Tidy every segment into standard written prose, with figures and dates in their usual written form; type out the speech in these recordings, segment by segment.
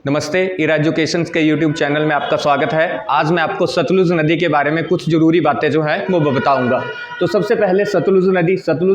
नमस्ते, इरा एजुकेशन के YouTube channel में आपका स्वागत है। आज मैं आपको सतलुज नदी के बारे में कुछ ज़रूरी बातें जो हैं वो बताऊंगा। तो सबसे पहले सतलुज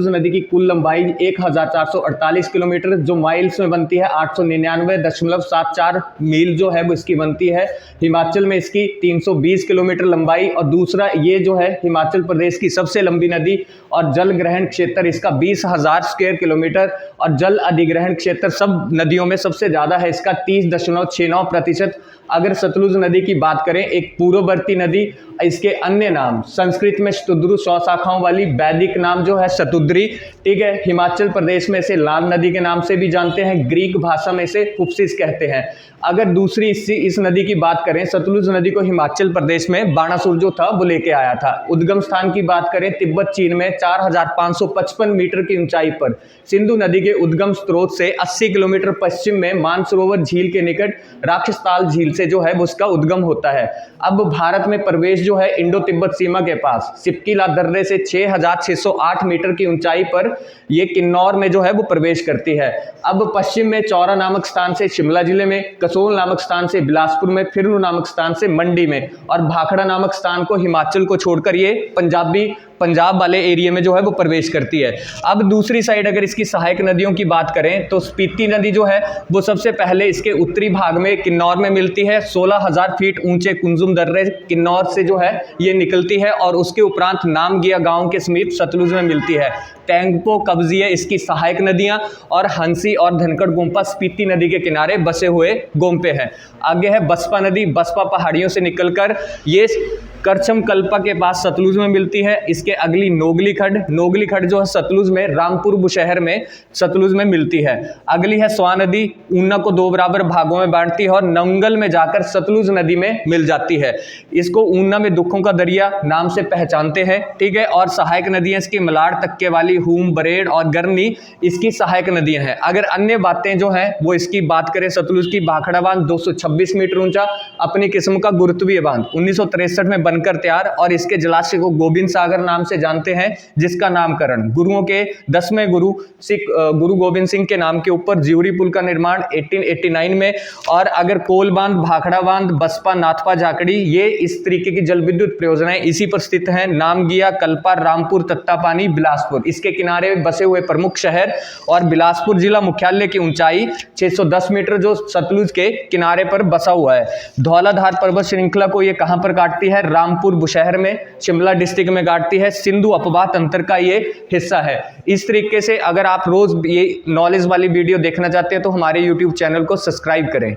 नदी की कुल लंबाई 1448 किलोमीटर जो माइल्स में बनती है, 899.74 मील जो है वो इसकी बनती है। हिमाचल में इसकी 320 किलोमीटर लंबाई, और दूसरा ये जो है हिमाचल प्रदेश की सबसे लंबी नदी, और जल ग्रहण क्षेत्र इसका 20,000 स्क्वायर किलोमीटर, और जल अधिग्रहण क्षेत्र सब नदियों में सबसे ज़्यादा है इसका 30.69%। अगर सतलुज नदी की बात करें, एक पूर्ववर्ती नदी, इसके अन्य नाम संस्कृत में शतुद्रु 100 शाखाओं वाली, वैदिक नाम जो है शतुद्री, ठीक है। हिमाचल प्रदेश में इसे लाल नदी के नाम से भी जानते हैं, ग्रीक भाषा में इसे कुप्सिस कहते हैं। अगर दूसरी इस नदी की बात करें, सतलुज नदी को हिमाचल प्रदेश में बाणासुर जो था वो लेके आया था। उद्गम स्थान की बात करें, तिब्बत चीन में 4555 मीटर की ऊंचाई पर। सिंधु नदी के उद्गम स्रोत से 80 किलोमीटर पश्चिम में मानसरोवर झील के निकट राक्षसताल झील से जो है वो उसका उद्गम होता है। अब भारत में प्रवेश जो है इंडो तिब्बत सीमा के पास सिपकीला दर्रे से 6608 मीटर की ऊंचाई पर ये किन्नौर में जो है वो प्रवेश करती है। अब पश्चिम में चौरा नामक स्थान से शिमला जिले में, कसोल नामक स्थान से बिलासपुर में, फिरनू नामक स्थान से मंडी में, और भाखड़ा नामक स्थान को हिमाचल को छोड़कर ये पंजाब वाले एरिया में जो है वो प्रवेश करती है। अब दूसरी साइड अगर इसकी सहायक नदियों की बात करें तो स्पीति नदी जो है वो सबसे पहले इसके उत्तरी भाग में किन्नौर में मिलती है। 16,000 फीट ऊंचे कुंजुम दर्रे किन्नौर से जो है ये निकलती है, और उसके उपरांत नामगिया गांव के समीप सतलुज में मिलती है। टेंगपो, कब्जिया इसकी सहायक नदियां, और हंसी और धनखड़ गोम्पा स्पीति नदी के किनारे बसे हुए गोम्पे हैं। आगे है बसपा नदी, बसपा पहाड़ियों से निकलकर ये करछम कल्पा के पास सतलुज में मिलती है। इसके अगली नोगली खड्ड जो है सतलुज में रामपुर बुशहर में सतलुज में मिलती है। अगली है स्वां नदी, ऊना को 2 बराबर भागों में बांटती है और नंगल में जाकर सतलुज नदी में मिल जाती है। इसको ऊना में दुखों का दरिया नाम से पहचानते हैं, ठीक है। और सहायक नदियां इसकी मलाड़, तक्के वाली, हूम, बरेड़ और गरनी इसकी सहायक नदियां हैं। अगर अन्य बातें जो हैं वो इसकी बात करें, सतलुज की भाखड़ा बांध 226 मीटर ऊंचा, अपनी किस्म का गुरुत्वीय बांध 1963 में बनकर तैयार, और इसके जलाशय को गोविंद सागर नाम से जानते हैं, जिसका नामकरण गुरुओं के 10वें गुरु गोविंद सिंह के नाम के ऊपर ज्यूरी पुल का निर्माण 1889 में। और अगर कोल बांध, भाखड़ा बांध, बसपा, नाथपा, झाकड़ी, ये इस तरीके की जल विद्युत परियोजनाएं इसी पर स्थित हैं। नामगिया, कल्पा, रामपुर, तत्तापानी, बिलासपुर इसके किनारे बसे हुए प्रमुख शहर, और बिलासपुर जिला मुख्यालय की ऊंचाई 610 मीटर जो सतलुज के किनारे पर बसा हुआ है। धौलाधार पर्वत श्रृंखला को ये कहां पर काटती है? रामपुर बुशहर में, शिमला डिस्ट्रिक्ट में काटती है। सिंधु अपवाह तंत्र का ये हिस्सा है। इस तरीके से अगर आप रोज ये नॉलेज वाली वीडियो देखना चाहते हैं तो हमारे यूट्यूब चैनल को सब्सक्राइब करें।